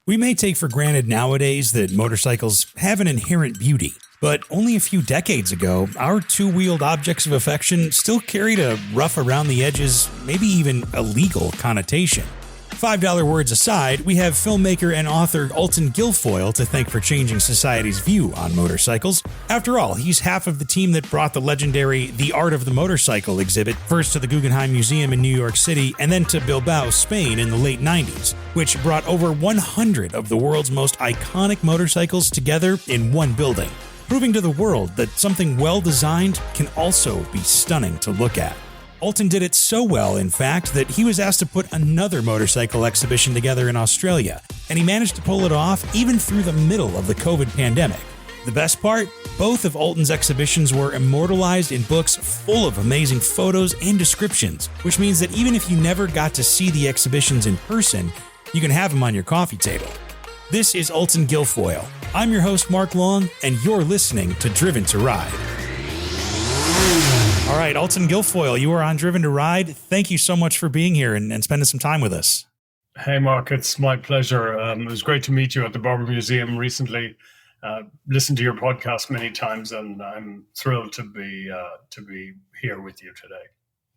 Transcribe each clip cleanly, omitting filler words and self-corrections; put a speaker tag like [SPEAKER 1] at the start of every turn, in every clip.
[SPEAKER 1] We may take for granted nowadays that motorcycles have an inherent beauty, but only a few decades ago, our two-wheeled objects of affection still carried a rough around the edges, maybe even illegal connotation. $5 words aside, we have filmmaker and author Ultan Guilfoyle to thank for changing society's view on motorcycles. After all, he's half of the team that brought the legendary The Art of the Motorcycle exhibit first to the Guggenheim Museum in New York City and then to Bilbao, Spain in the late 90s, which brought over 100 of the world's most iconic motorcycles together in one building, proving to the world that something well-designed can also be stunning to look at. Ultan did it so well, in fact, that he was asked to put another motorcycle exhibition together in Australia, and he managed to pull it off even through the middle of the COVID pandemic. The best part? Both of Ultan's exhibitions were immortalized in books full of amazing photos and descriptions, which means that even if you never got to see the exhibitions in person, you can have them on your coffee table. This is Ultan Guilfoyle. I'm your host, Mark Long, and you're listening to Driven to Ride. All right, Ultan Guilfoyle, you are on Driven to Ride. Thank you so much for being here and spending some time with us.
[SPEAKER 2] Hey, Mark, it's my pleasure. It was great to meet you at the Barber Museum recently. Listened to your podcast many times, and I'm thrilled to be here with you today.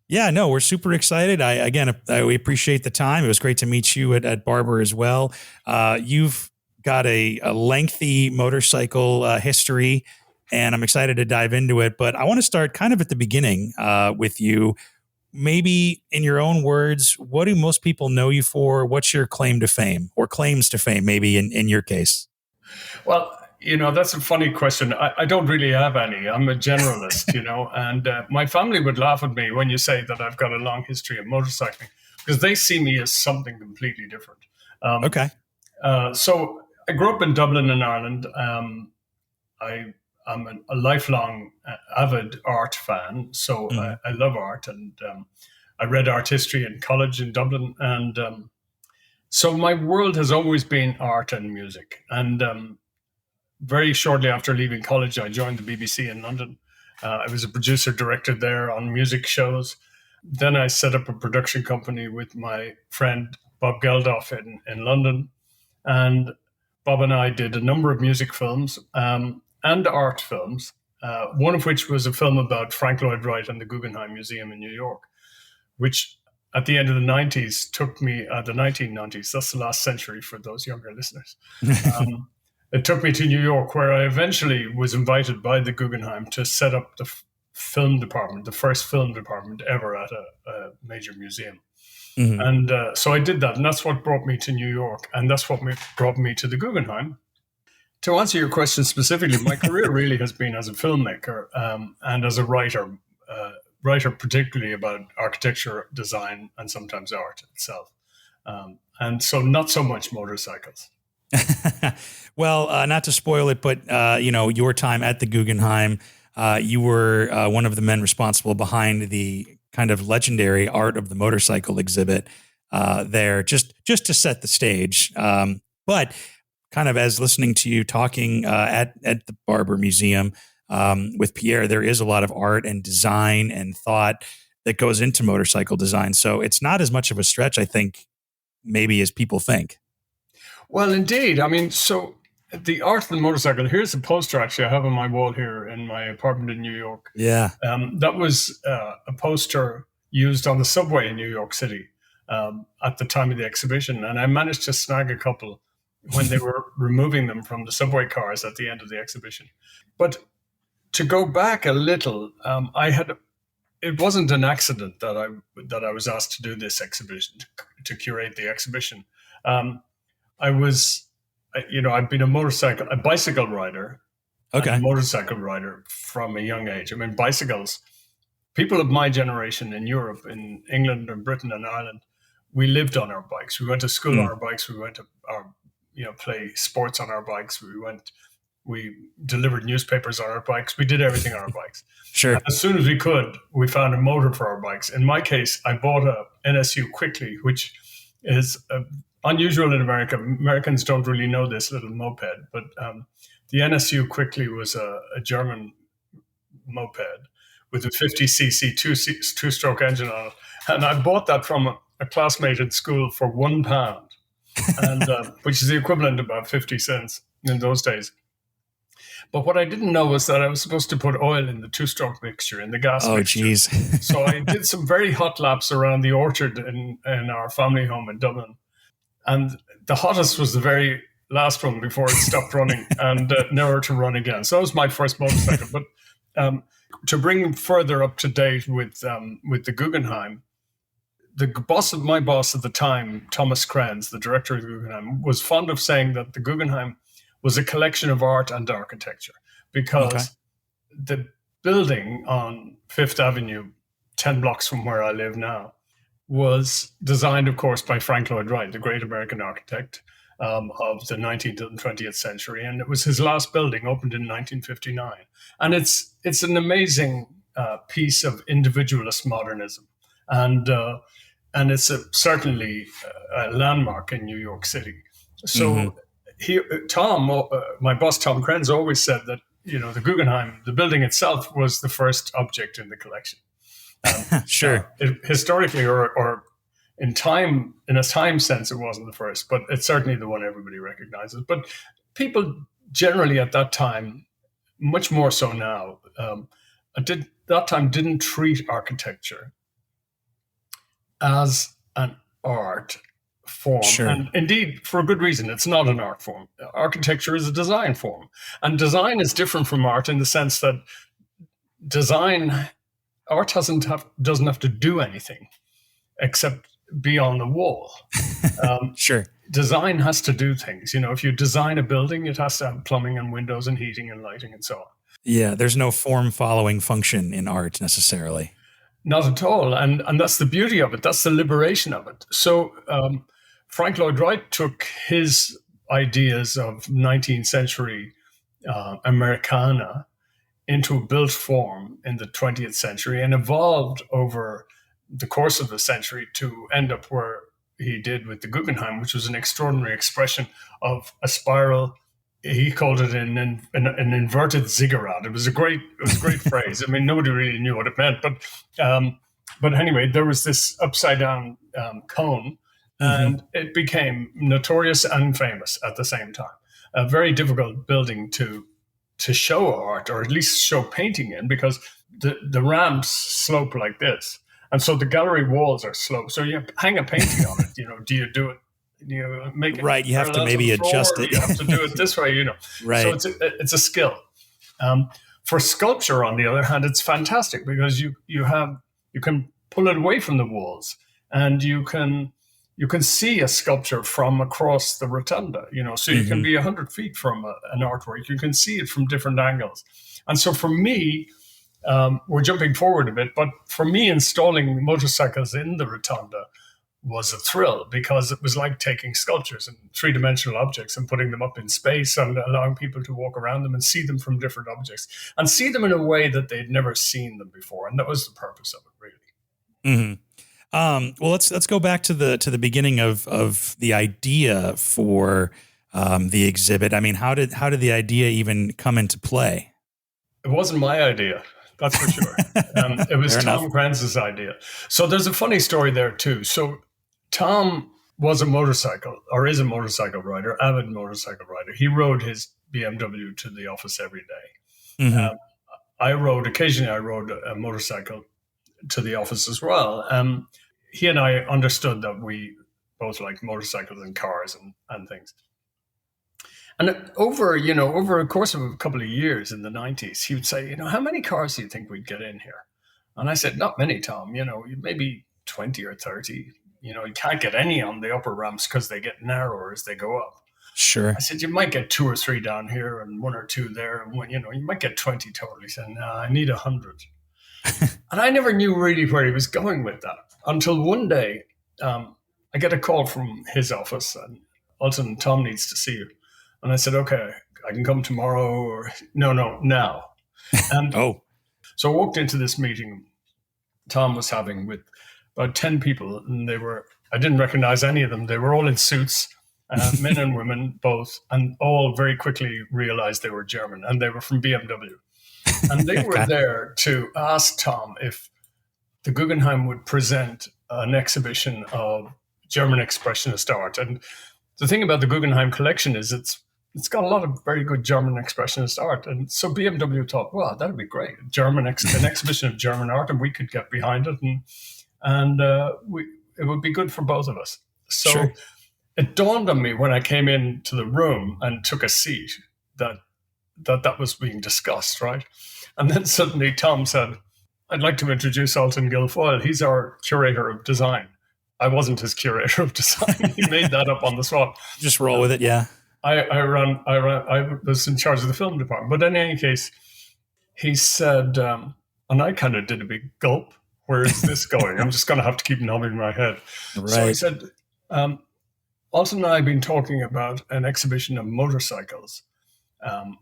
[SPEAKER 1] Yeah, no, we're super excited. We appreciate the time. It was great to meet you at Barber as well. You've got a lengthy motorcycle history, and I'm excited to dive into it. But I want to start kind of at the beginning with you. Maybe in your own words, what do most people know you for? What's your claim to fame or claims to fame, maybe in your case?
[SPEAKER 2] Well, that's a funny question. I don't really have any. I'm a generalist, and my family would laugh at me when you say that I've got a long history of motorcycling because they see me as something completely different.
[SPEAKER 1] Okay.
[SPEAKER 2] So I grew up in Dublin in Ireland. I'm a lifelong avid art fan, so I love art, and I read art history in college in Dublin, and so my world has always been art and music. And very shortly after leaving college, I joined the BBC in London. I was a producer-director there on music shows. Then I set up a production company with my friend Bob Geldof in London, and Bob and I did a number of music films and art films, one of which was a film about Frank Lloyd Wright and the Guggenheim Museum in New York, which at the end of the 90s took me, the 1990s, that's the last century for those younger listeners. It took me to New York, where I eventually was invited by the Guggenheim to set up the film department, the first film department ever at a major museum. Mm-hmm. And so I did that, and that's what brought me to New York, and that's what brought me to the Guggenheim. To answer your question specifically, my career really has been as a filmmaker and as a writer particularly about architecture, design, and sometimes art itself. And so not so much motorcycles.
[SPEAKER 1] Well, not to spoil it, but, your time at the Guggenheim, you were one of the men responsible behind the kind of legendary Art of the Motorcycle exhibit there, just to set the stage. But kind of as listening to you talking at the Barber Museum with Pierre, there is a lot of art and design and thought that goes into motorcycle design. So it's not as much of a stretch, I think, maybe as people think.
[SPEAKER 2] Well, indeed. I mean, so the Art of the Motorcycle, here's a poster actually I have on my wall here in my apartment in New York.
[SPEAKER 1] Yeah.
[SPEAKER 2] That was a poster used on the subway in New York City at the time of the exhibition. And I managed to snag a couple when they were removing them from the subway cars at the end of the exhibition. But to go back a little, it wasn't an accident that I was asked to do this exhibition, to curate the exhibition. I've been a bicycle rider,
[SPEAKER 1] okay,
[SPEAKER 2] and a motorcycle rider from a young age. I mean, bicycles, people of my generation in Europe, in England and Britain and Ireland, we lived on our bikes. We went to school on our bikes. We went to play sports on our bikes. We delivered newspapers on our bikes. We did everything on our bikes.
[SPEAKER 1] Sure.
[SPEAKER 2] And as soon as we could, we found a motor for our bikes. In my case, I bought a NSU Quickly, which is unusual in America. Americans don't really know this little moped, but the NSU Quickly was a German moped with a 50cc two-stroke engine on it. And I bought that from a classmate at school for £1. and which is the equivalent of about 50 cents in those days. But what I didn't know was that I was supposed to put oil in the two-stroke mixture, in the gas
[SPEAKER 1] Oh,
[SPEAKER 2] mixture.
[SPEAKER 1] geez.
[SPEAKER 2] So I did some very hot laps around the orchard in our family home in Dublin. And the hottest was the very last one before it stopped running and never to run again. So that was my first motorcycle. But to bring further up to date with the Guggenheim, my boss at the time, Thomas Krenz, the director of the Guggenheim, was fond of saying that the Guggenheim was a collection of art and architecture, because the building on Fifth Avenue, 10 blocks from where I live now, was designed, of course, by Frank Lloyd Wright, the great American architect of the 19th and 20th century. And it was his last building, opened in 1959. And it's an amazing piece of individualist modernism. And it's certainly a landmark in New York City. So my boss, Tom Krenz, always said that, the Guggenheim, the building itself, was the first object in the collection.
[SPEAKER 1] Sure.
[SPEAKER 2] Historically, or in a time sense, it wasn't the first, but it's certainly the one everybody recognizes. But people generally at that time, much more so now, didn't treat architecture as an art form.
[SPEAKER 1] Sure.
[SPEAKER 2] And indeed, for a good reason, it's not an art form. Architecture is a design form. And design is different from art in the sense that art doesn't have to do anything except be on the wall.
[SPEAKER 1] Sure.
[SPEAKER 2] Design has to do things. If you design a building, it has to have plumbing and windows and heating and lighting and so on.
[SPEAKER 1] Yeah, there's no form following function in art necessarily.
[SPEAKER 2] Not at all. And that's the beauty of it. That's the liberation of it. So Frank Lloyd Wright took his ideas of 19th century Americana into a built form in the 20th century and evolved over the course of the century to end up where he did with the Guggenheim, which was an extraordinary expression of a spiral. He called it an inverted ziggurat. It was a great phrase. I mean, nobody really knew what it meant, but anyway, there was this upside down cone, and it became notorious and famous at the same time. A very difficult building to show art, or at least show painting in, because the ramps slope like this, and so the gallery walls are sloped. So you hang a painting on it. Do you do it? You make it
[SPEAKER 1] right. You have to maybe adjust it.
[SPEAKER 2] You have to do it this way.
[SPEAKER 1] Right.
[SPEAKER 2] So it's a skill. For sculpture, on the other hand, it's fantastic because you can pull it away from the walls, and you can see a sculpture from across the rotunda. So you can be 100 feet from an artwork. You can see it from different angles. And so for me, we're jumping forward a bit, but for me, installing motorcycles in the rotunda was a thrill, because it was like taking sculptures and three-dimensional objects and putting them up in space and allowing people to walk around them and see them from different objects and see them in a way that they'd never seen them before. And that was the purpose of it, really.
[SPEAKER 1] Well, let's go back to the beginning of the idea for the exhibit. I mean, how did the idea even come into play?
[SPEAKER 2] It wasn't my idea. That's for sure. It was Tom Krenz's idea. So there's a funny story there too. So Tom is a motorcycle rider, avid motorcycle rider. He rode his BMW to the office every day. Occasionally I rode a motorcycle to the office as well. He and I understood that we both liked motorcycles and cars and things. And over a course of a couple of years in the 90s, he would say, how many cars do you think we'd get in here? And I said, not many, Tom, maybe 20 or 30. You can't get any on the upper ramps because they get narrower as they go up.
[SPEAKER 1] Sure.
[SPEAKER 2] I said, you might get 2 or 3 down here and 1 or 2 there. And you might get 20 total. He said, no, I need 100. And I never knew really where he was going with that until one day I get a call from his office, and Ultan, Tom needs to see you. And I said, okay, I can come tomorrow, or no, now. And so I walked into this meeting Tom was having with about 10 people, and I didn't recognize any of them. They were all in suits, men and women both, and all very quickly realized they were German, and they were from BMW. And they were there to ask Tom if the Guggenheim would present an exhibition of German expressionist art. And the thing about the Guggenheim collection is it's got a lot of very good German expressionist art. And so BMW thought, well, that'd be great. An exhibition of German art, and we could get behind it, and it would be good for both of us. So
[SPEAKER 1] Sure.
[SPEAKER 2] it dawned on me when I came into the room and took a seat that was being discussed, right? And then suddenly Tom said, I'd like to introduce Ultan Guilfoyle. He's our curator of design. I wasn't his curator of design. He made that up on the spot.
[SPEAKER 1] Just roll with it, yeah.
[SPEAKER 2] I was in charge of the film department. But in any case, he said, and I kind of did a big gulp. Where is this going? I'm just going to have to keep nodding my head.
[SPEAKER 1] Right.
[SPEAKER 2] So he said, Alton and I have been talking about an exhibition of motorcycles,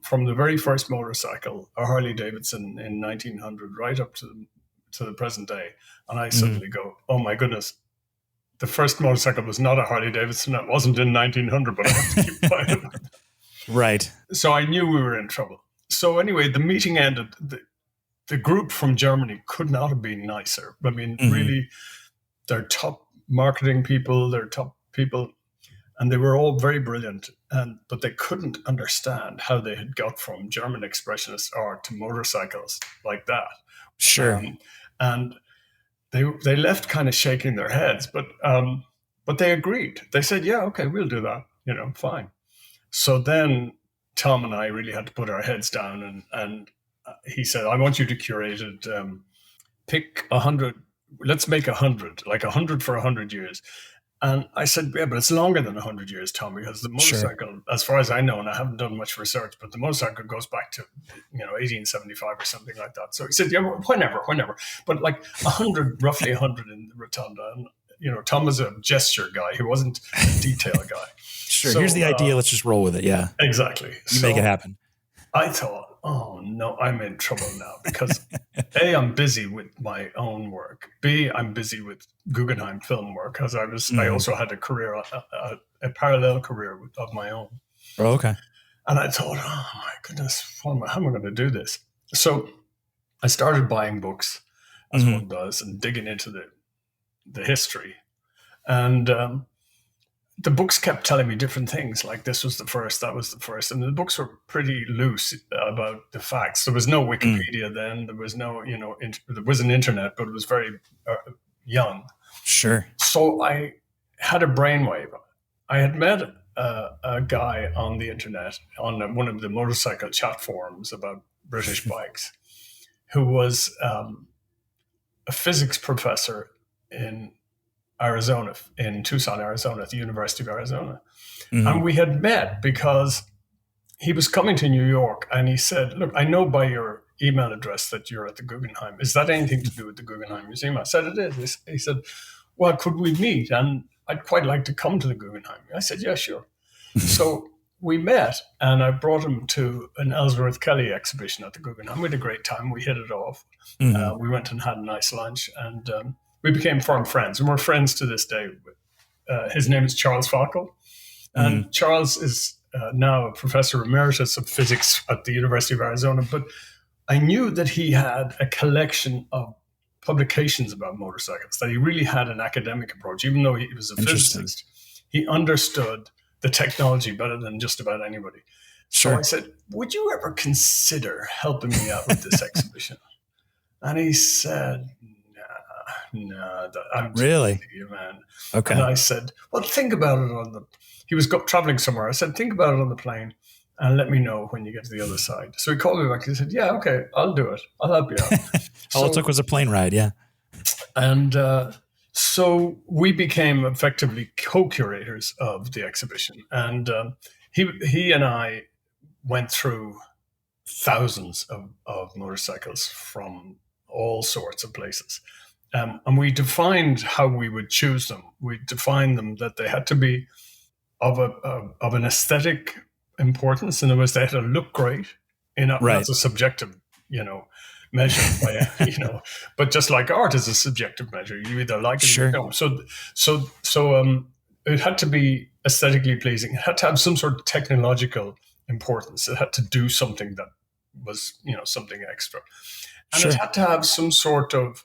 [SPEAKER 2] from the very first motorcycle, a Harley Davidson in 1900, right up to the present day. And I suddenly go, oh my goodness, the first motorcycle was not a Harley Davidson. It wasn't in 1900, but I have to keep quiet.
[SPEAKER 1] Right.
[SPEAKER 2] So I knew we were in trouble. So anyway, the meeting ended. The group from Germany could not have been nicer. I mean, really, they're top marketing people, they're top people, and they were all very brilliant. But they couldn't understand how they had got from German expressionist art to motorcycles like that.
[SPEAKER 1] Sure.
[SPEAKER 2] And they left kind of shaking their heads, but they agreed. They said, yeah, okay, we'll do that. Fine. So then Tom and I really had to put our heads down, and he said, I want you to curate it. Pick 100. Let's make 100, like 100 for 100 years. And I said, yeah, but it's longer than 100 years, Tom, because the motorcycle, as far as I know, and I haven't done much research, but the motorcycle goes back to, 1875 or something like that. So he said, yeah, whenever. But like 100, roughly 100 in the rotunda. And, Tom was a gesture guy. He wasn't a detail guy.
[SPEAKER 1] Sure. So, here's the idea. Let's just roll with it. Yeah.
[SPEAKER 2] Exactly.
[SPEAKER 1] You make it happen.
[SPEAKER 2] I thought, oh no, I'm in trouble now because A, I'm busy with my own work. B, I'm busy with Guggenheim film work because I also had a career, a parallel career of my own.
[SPEAKER 1] Oh, okay.
[SPEAKER 2] And I thought, oh my goodness, how am I going to do this? So I started buying books, as one does, and digging into the history. And the books kept telling me different things, like this was the first, that was the first. And the books were pretty loose about the facts. There was no Wikipedia then. There was no, there was an internet, but it was very young.
[SPEAKER 1] Sure.
[SPEAKER 2] So I had a brainwave. I had met a guy on the internet, on one of the motorcycle chat forums about British bikes, who was a physics professor in Arizona, in Tucson, Arizona, at the University of Arizona. And we had met because he was coming to New York and he said, look, I know by your email address that you're at the Guggenheim. Is that anything to do with the Guggenheim Museum? I said, it is. He said, well, could we meet? And I'd quite like to come to the Guggenheim. I said, yeah, sure. So we met and I brought him to an Ellsworth Kelly exhibition at the Guggenheim. We had a great time. We hit it off. We went and had a nice lunch and we became firm friends, and we're friends to this day. His name is Charles Falco, and Charles is now a professor emeritus of physics at the University of Arizona. But I knew that he had a collection of publications about motorcycles, that he really had an academic approach, even though he was a physicist. He understood the technology better than just about anybody.
[SPEAKER 1] Sure.
[SPEAKER 2] So I said, would you ever consider helping me out with this exhibition? And he said, no, I'm
[SPEAKER 1] really,
[SPEAKER 2] you, man.
[SPEAKER 1] Okay.
[SPEAKER 2] And I said, well, think about it he was traveling somewhere. I said, think about it on the plane and let me know when you get to the other side. So he called me back. He said, yeah, okay, I'll do it. I'll help you out.
[SPEAKER 1] All it took was a plane ride. Yeah.
[SPEAKER 2] And so we became effectively co-curators of the exhibition. And he and I went through thousands of motorcycles from all sorts of places. And we defined how we would choose them. We defined them that they had to be of an aesthetic importance. In other words, they had to look great. That's a subjective, measure. By, but just like art is a subjective measure, you either like it or you don't. So it had to be aesthetically pleasing. It had to have some sort of technological importance. It had to do something that was, something extra, and it had to have some sort of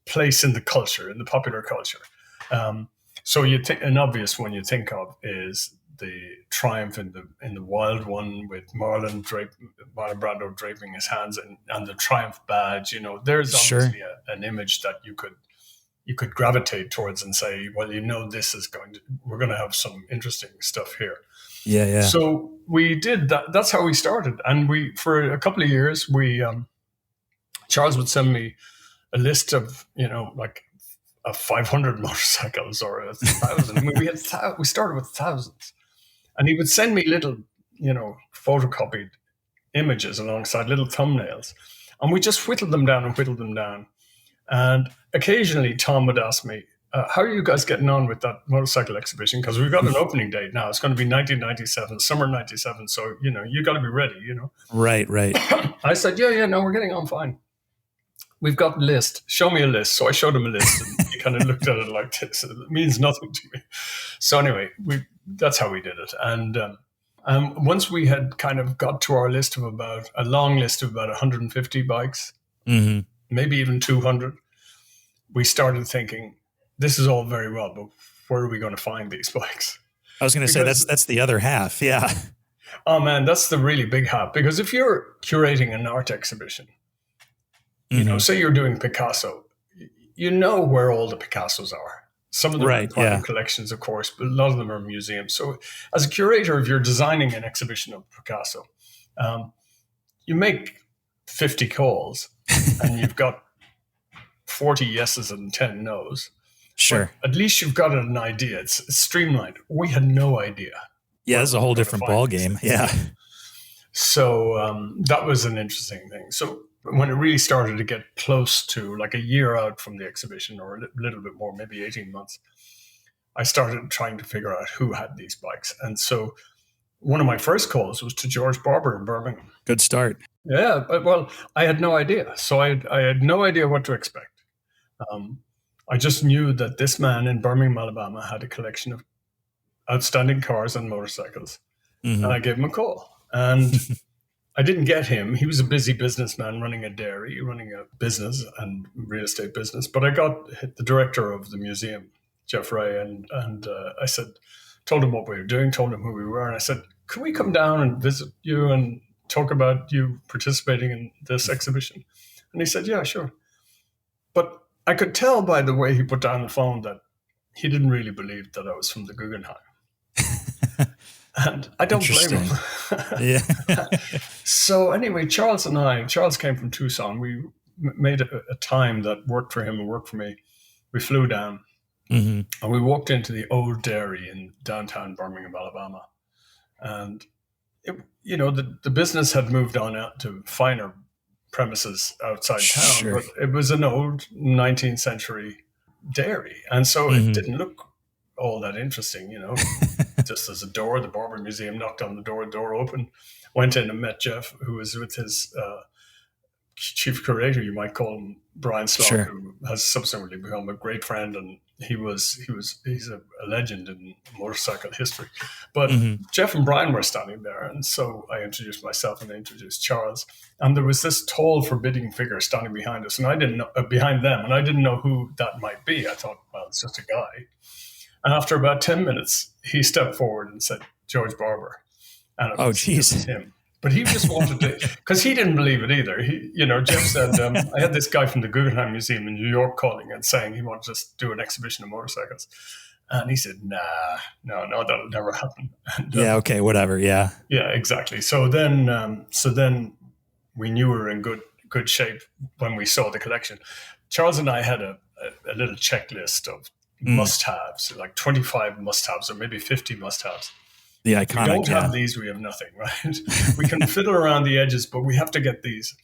[SPEAKER 2] place in the culture, in the popular culture. So you think an obvious one you think of is the triumph in the wild one with Marlon Brando draping his hands and the triumph badge. There's
[SPEAKER 1] Sure.
[SPEAKER 2] obviously an image that you could gravitate towards and say, well, this is we're going to have some interesting stuff here.
[SPEAKER 1] Yeah, yeah.
[SPEAKER 2] So we did that. That's how we started. And for a couple of years, Charles would send me a list of, like 500 motorcycles or 1,000. I mean, we started with thousands. And he would send me little, photocopied images alongside little thumbnails. And we just whittled them down. And occasionally Tom would ask me, how are you guys getting on with that motorcycle exhibition? Because we've got an opening date now. It's going to be 1997, summer 97. So, you got to be ready,
[SPEAKER 1] Right.
[SPEAKER 2] I said, yeah, no, we're getting on fine. We've got a list. Show me a list. So I showed him a list and he kind of looked at it like this. It means nothing to me. So anyway, that's how we did it. And once we had kind of got to our list of a long list of about 150 bikes, maybe even 200, we started thinking, this is all very well, but where are we going to find these bikes?
[SPEAKER 1] I was going to say that's the other half. Yeah.
[SPEAKER 2] Oh man, that's the really big half. Because if you're curating an art exhibition, say you're doing Picasso, where all the Picassos are. Some of them are private collections, of course, but a lot of them are museums. So as a curator, if you're designing an exhibition of Picasso, you make 50 calls and you've got 40 yeses and 10 nos.
[SPEAKER 1] Sure.
[SPEAKER 2] But at least you've got an idea. It's streamlined. We had no idea.
[SPEAKER 1] Yeah, it's a whole different ball game. Yeah.
[SPEAKER 2] So that was an interesting thing. So when it really started to get close to like a year out from the exhibition, or a little bit more, maybe 18 months, I started trying to figure out who had these bikes. And so one of my first calls was to George Barber in Birmingham.
[SPEAKER 1] Good start.
[SPEAKER 2] Yeah, well, I had no idea. So I had no idea what to expect. I just knew that this man in Birmingham, Alabama, had a collection of outstanding cars and motorcycles. And I gave him a call. And I didn't get him. He was a busy businessman running a dairy, running a business and real estate business. But I got the director of the museum, Jeff Ray, and I told him what we were doing, told him who we were. And I said, can we come down and visit you and talk about you participating in this exhibition? And he said, yeah, sure. But I could tell by the way he put down the phone that he didn't really believe that I was from the Guggenheim. And I don't blame him.
[SPEAKER 1] Yeah.
[SPEAKER 2] So anyway, Charles came from Tucson. We made a time that worked for him and worked for me. We flew down and we walked into the old dairy in downtown Birmingham, Alabama. And, the business had moved on out to finer premises outside town,
[SPEAKER 1] Sure.
[SPEAKER 2] but it was an old 19th century dairy. And so it didn't look all that interesting, just as a door. The Barber Museum knocked on the door opened, went in and met Jeff, who was with his chief curator, you might call him, Brian Slock,
[SPEAKER 1] Sure.
[SPEAKER 2] who has subsequently become a great friend, and he's a legend in motorcycle history. But Jeff and Brian were standing there, and so I introduced myself and I introduced Charles, and there was this tall, forbidding figure standing behind us, and I didn't know behind them, and I didn't know who that might be. I thought, well, it's just a guy. And after about 10 minutes, he stepped forward and said, George Barber. And it was him. But he just wanted to, because he didn't believe it either. Jeff said, I had this guy from the Guggenheim Museum in New York calling and saying he wanted to do an exhibition of motorcycles. And he said, no, that'll never happen. And,
[SPEAKER 1] yeah, okay, whatever, yeah.
[SPEAKER 2] Yeah, exactly. So then we knew we were in good shape when we saw the collection. Charles and I had a little checklist of must-haves, like 25 must-haves or maybe 50 must-haves.
[SPEAKER 1] The iconic.
[SPEAKER 2] We don't have these, we have nothing, right? We can fiddle around the edges, but we have to get these.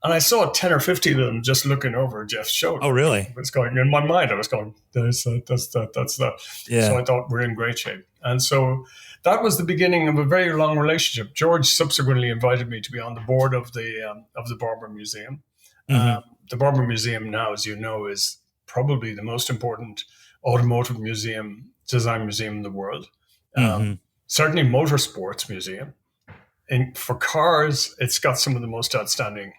[SPEAKER 2] And I saw 10 or 50 of them just looking over Jeff's shoulder.
[SPEAKER 1] Oh, really?
[SPEAKER 2] I was going, in my mind, I was going, there's that, that's that.
[SPEAKER 1] Yeah.
[SPEAKER 2] So I thought we're in great shape. And so that was the beginning of a very long relationship. George subsequently invited me to be on the board of the Barber Museum. The Barber Museum now, as you know, is probably the most important automotive design museum in the world. Certainly motorsports museum. And for cars, it's got some of the most outstanding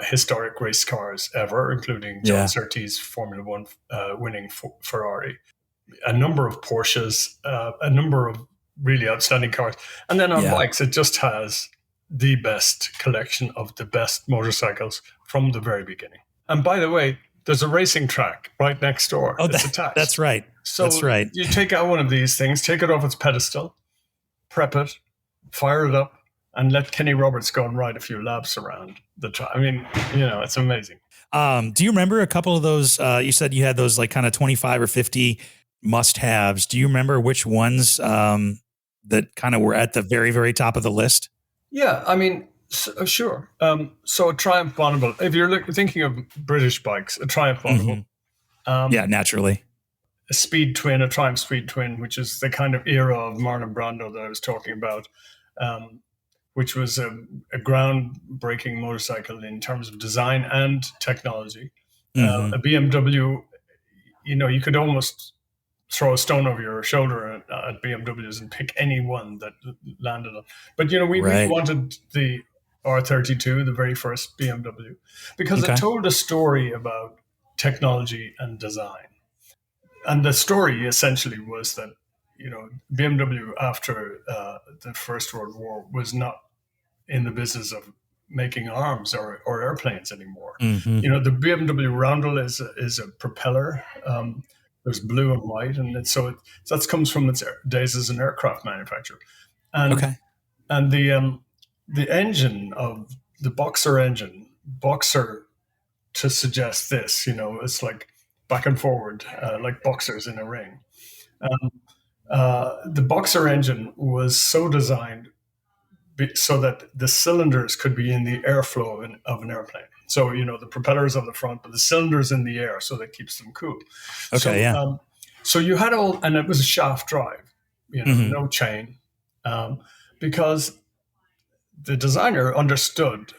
[SPEAKER 2] historic race cars ever, including John Surtees' Formula One winning Ferrari, a number of Porsches, a number of really outstanding cars. And then on
[SPEAKER 1] Yeah.
[SPEAKER 2] bikes, it just has the best collection of the best motorcycles from the very beginning. And by the way, there's a racing track right next door.
[SPEAKER 1] Oh,
[SPEAKER 2] It's attached.
[SPEAKER 1] that's right.
[SPEAKER 2] So
[SPEAKER 1] that's right.
[SPEAKER 2] you take out one of these things, take it off its pedestal, prep it, fire it up, and let Kenny Roberts go and ride a few laps around the track. I mean, it's amazing.
[SPEAKER 1] Do you remember a couple of those? You said you had those like kind of 25 or 50 must-haves. Do you remember which ones that kind of were at the very, very top of the list?
[SPEAKER 2] Yeah, I mean, sure. So a Triumph Bonneville, if you're thinking of British bikes, a Triumph Bonneville.
[SPEAKER 1] Yeah, naturally.
[SPEAKER 2] A Speed Twin, a Triumph Speed Twin, which is the kind of era of Marlon Brando that I was talking about, which was a groundbreaking motorcycle in terms of design and technology. A BMW, you could almost throw a stone over your shoulder at BMWs and pick any one that landed on. But, we really wanted the R32, the very first BMW, because it told a story about technology and design. And the story essentially was that, BMW after the First World War was not in the business of making arms or airplanes anymore. The BMW Roundel is a propeller. There's blue and white, and that comes from its days as an aircraft manufacturer. And and the engine of the boxer to suggest this, it's like back and forward, like boxers in a ring. The boxer engine was so designed so that the cylinders could be in the airflow of an airplane. So, the propellers on the front, but the cylinders in the air, so that keeps them cool. So you had and it was a shaft drive, no chain, because the designer understood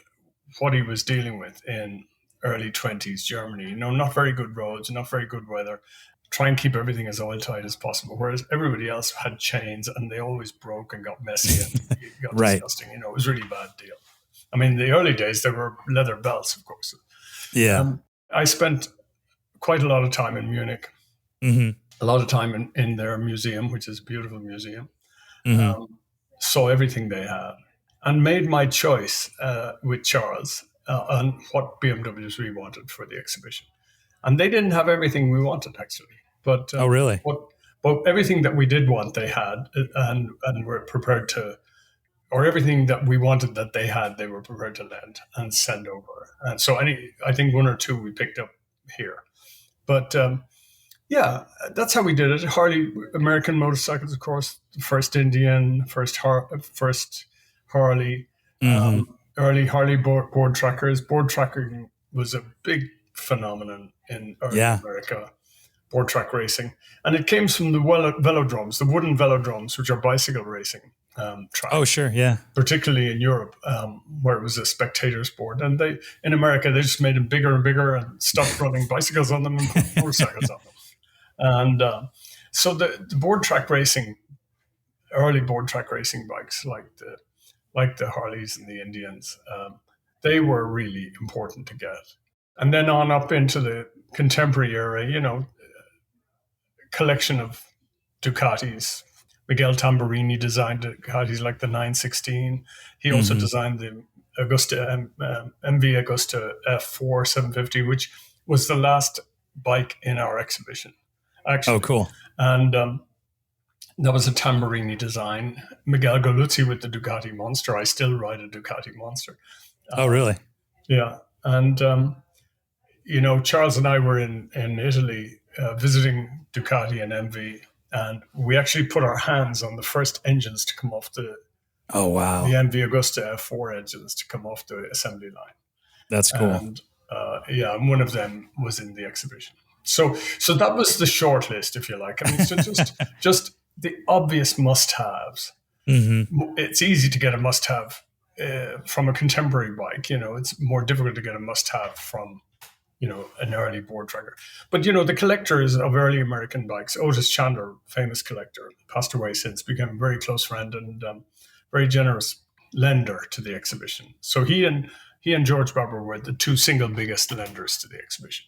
[SPEAKER 2] what he was dealing with in early 20s Germany. Not very good roads, not very good weather. Try and keep everything as oil tight as possible. Whereas everybody else had chains and they always broke and got messy and got disgusting. It was really a bad deal. I mean, the early days, there were leather belts, of course.
[SPEAKER 1] Yeah.
[SPEAKER 2] I spent quite a lot of time in Munich, a lot of time in their museum, which is a beautiful museum. Saw everything they had and made my choice with Charles on what BMWs we wanted for the exhibition. And they didn't have everything we wanted, actually. But
[SPEAKER 1] oh, really?
[SPEAKER 2] But everything that we did want, they had, and were prepared to, or everything that we wanted that they had, they were prepared to lend and send over. And so I think one or two we picked up here. But yeah, that's how we did it. Harley, American motorcycles, of course, the first Indian, first Harley, early Harley board trackers. Board tracking was a big phenomenon in early America, board track racing. And it came from the velodromes, the wooden velodromes, which are bicycle racing tracks.
[SPEAKER 1] Oh, sure, yeah.
[SPEAKER 2] Particularly in Europe, where it was a spectator sport. And in America, they just made them bigger and bigger and stopped running bicycles on them and put motorcycles on them. And so the board track racing, early board track racing bikes like the Harleys and the Indians, they were really important to get. And then on up into the contemporary era, collection of Ducatis. Miguel Tamburini designed Ducatis like the 916. He also designed the MV Augusta F4 750, which was the last bike in our exhibition, actually.
[SPEAKER 1] Oh, cool.
[SPEAKER 2] And that was a Tamburini design. Miguel Galuzzi with the Ducati Monster. I still ride a Ducati Monster.
[SPEAKER 1] Oh, really?
[SPEAKER 2] Yeah. And, Charles and I were in Italy visiting Ducati and MV, and we actually put our hands on the first engines to come off the the MV Augusta F4 engines to come off the assembly line.
[SPEAKER 1] That's cool.
[SPEAKER 2] And and one of them was in the exhibition. So that was the short list, if you like. I mean, so just the obvious must-haves. It's easy to get a must-have from a contemporary bike. It's more difficult to get a must-have from an early board tracker. But, the collectors of early American bikes, Otis Chandler, famous collector, passed away since, became a very close friend and very generous lender to the exhibition. So he and George Barber were the two single biggest lenders to the exhibition.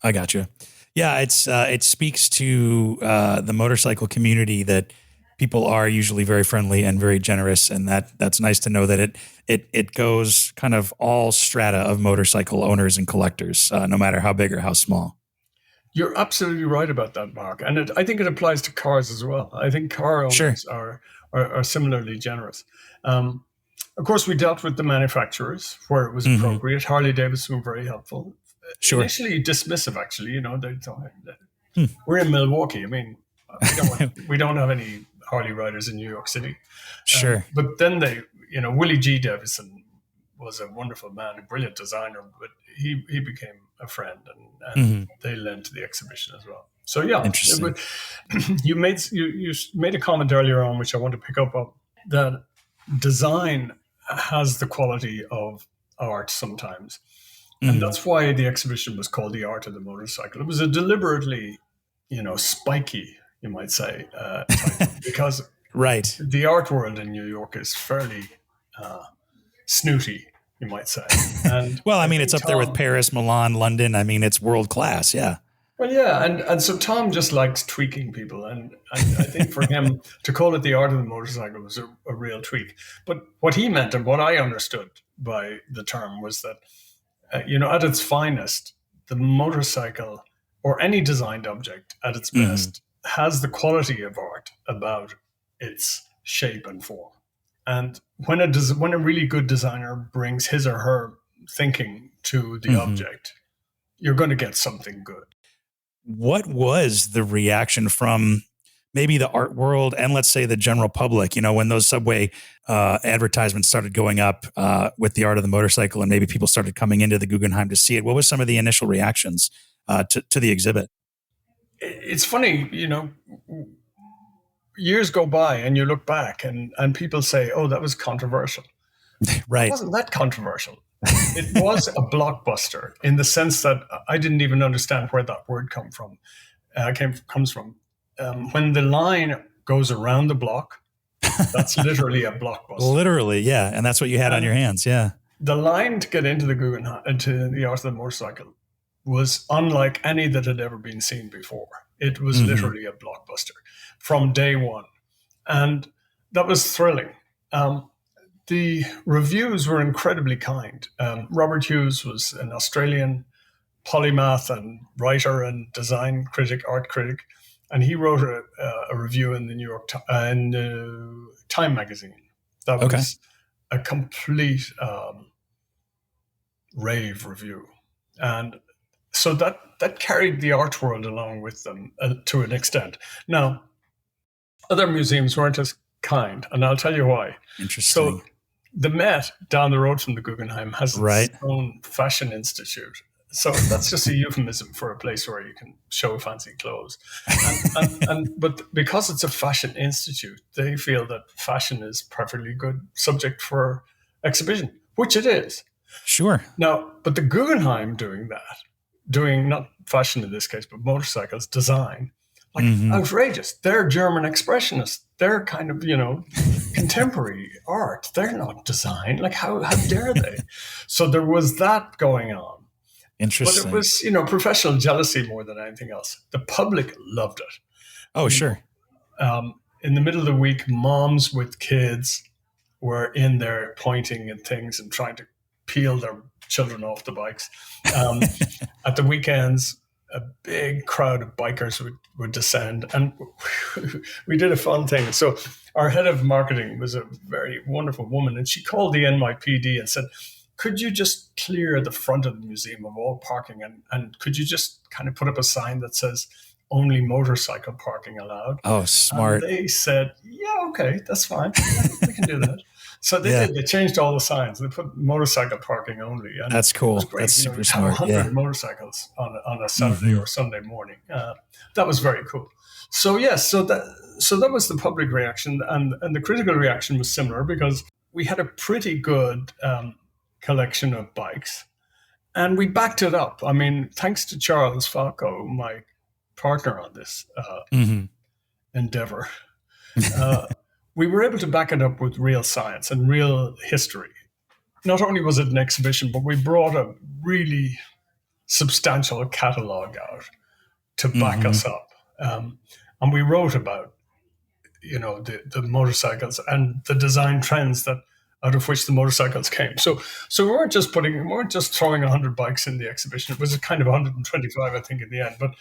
[SPEAKER 1] I got you. Yeah, it speaks to the motorcycle community that people are usually very friendly and very generous, and that's nice to know that it goes kind of all strata of motorcycle owners and collectors, no matter how big or how small.
[SPEAKER 2] You're absolutely right about that, Mark. And I think it applies to cars as well. I think car
[SPEAKER 1] Sure.
[SPEAKER 2] owners are similarly generous. Um, of course, we dealt with the manufacturers where it was
[SPEAKER 1] Hmm.
[SPEAKER 2] appropriate. Harley Davidson were very helpful.
[SPEAKER 1] Sure.
[SPEAKER 2] Initially dismissive, actually. They thought,
[SPEAKER 1] Hmm.
[SPEAKER 2] we're in Milwaukee. I mean, we don't have any Harley riders in New York City.
[SPEAKER 1] Sure.
[SPEAKER 2] But then Willie G. Davison was a wonderful man, a brilliant designer, but he became a friend, and they lent to the exhibition as well. So yeah,
[SPEAKER 1] Interesting.
[SPEAKER 2] you made a comment earlier on, which I want to pick up on, that design has the quality of art sometimes. And that's why the exhibition was called The Art of the Motorcycle. It was a deliberately, spiky, you might say, title, because
[SPEAKER 1] Right.
[SPEAKER 2] the art world in New York is fairly snooty, you might say. And
[SPEAKER 1] Well, I mean,
[SPEAKER 2] think
[SPEAKER 1] it's up there with Paris, Milan, London. I mean, it's world class. Yeah.
[SPEAKER 2] Well, yeah, and so Tom just likes tweaking people, and I think for him to call it the art of the motorcycle was a real tweak. But what he meant and what I understood by the term was that, at its finest, the motorcycle or any designed object at its best has the quality of art about its shape and form. And when a really good designer brings his or her thinking to the object, you're going to get something good.
[SPEAKER 1] What was the reaction from maybe the art world and let's say the general public, when those subway advertisements started going up with the art of the motorcycle and maybe people started coming into the Guggenheim to see it? What was some of the initial reactions to the exhibit?
[SPEAKER 2] It's funny, years go by and you look back and people say, oh, that was controversial.
[SPEAKER 1] Right.
[SPEAKER 2] It wasn't that controversial. It was a blockbuster in the sense that I didn't even understand where that word comes from. When the line goes around the block, that's literally a blockbuster.
[SPEAKER 1] Literally, yeah. And that's what you had on your hands, yeah.
[SPEAKER 2] The line to get into the Guggenheim, into the Art of the Motorcycle, was unlike any that had ever been seen before. It was literally a blockbuster from day one. And that was thrilling. The reviews were incredibly kind. Robert Hughes was an Australian polymath and writer and design critic, art critic, and he wrote a review in the New York Time magazine. That was a complete rave review, and so that carried the art world along with them to an extent. Now, other museums weren't as kind, and I'll tell you why.
[SPEAKER 1] Interesting.
[SPEAKER 2] So, the Met down the road from the Guggenheim has its own fashion institute. So that's just a euphemism for a place where you can show fancy clothes. But because it's a fashion institute, they feel that fashion is perfectly good subject for exhibition, which it is.
[SPEAKER 1] Sure.
[SPEAKER 2] Now, but the Guggenheim doing not fashion in this case, but motorcycles, design, outrageous. They're German expressionists. They're kind of, contemporary art. They're not design. Like, how dare they? So there was that going on.
[SPEAKER 1] Interesting.
[SPEAKER 2] But it was, professional jealousy more than anything else. The public loved it.
[SPEAKER 1] Oh, sure.
[SPEAKER 2] In the middle of the week, moms with kids were in there pointing at things and trying to peel their children off the bikes. At the weekends, a big crowd of bikers would descend, and we did a fun thing. So our head of marketing was a very wonderful woman, and she called the NYPD and said, could you just clear the front of the museum of all parking, and could you just kind of put up a sign that says only motorcycle parking allowed?
[SPEAKER 1] Oh, smart.
[SPEAKER 2] And they said, yeah, okay, that's fine. We can do that. So they did. They changed all the signs. They put motorcycle parking only. And
[SPEAKER 1] that's cool. That's super smart.
[SPEAKER 2] 100 motorcycles on a Saturday or Sunday morning. That was very cool. So yes, so that was the public reaction, and the critical reaction was similar because we had a pretty good collection of bikes, and we backed it up. I mean, thanks to Charles Falco, my partner on this endeavor. We were able to back it up with real science and real history. Not only was it an exhibition, but we brought a really substantial catalog out to back us up. And we wrote about, the motorcycles and the design trends that out of which the motorcycles came. So we weren't just throwing 100 bikes in the exhibition. It was a kind of 125, I think, in the end. But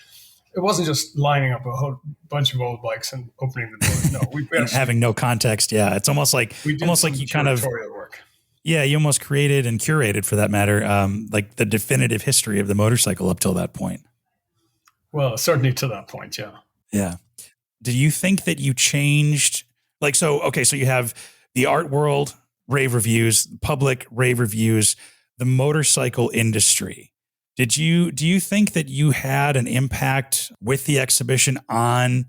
[SPEAKER 2] it wasn't just lining up a whole bunch of old bikes and opening the doors. No, we
[SPEAKER 1] and
[SPEAKER 2] actually,
[SPEAKER 1] having no context. Yeah, it's almost like you kind of
[SPEAKER 2] work.
[SPEAKER 1] Yeah, you almost created and curated, for that matter, like the definitive history of the motorcycle up till that point.
[SPEAKER 2] Well, certainly to that point, yeah.
[SPEAKER 1] Yeah. Do you think that you changed, so you have the art world, rave reviews, public rave reviews, the motorcycle industry. Do you think that you had an impact with the exhibition on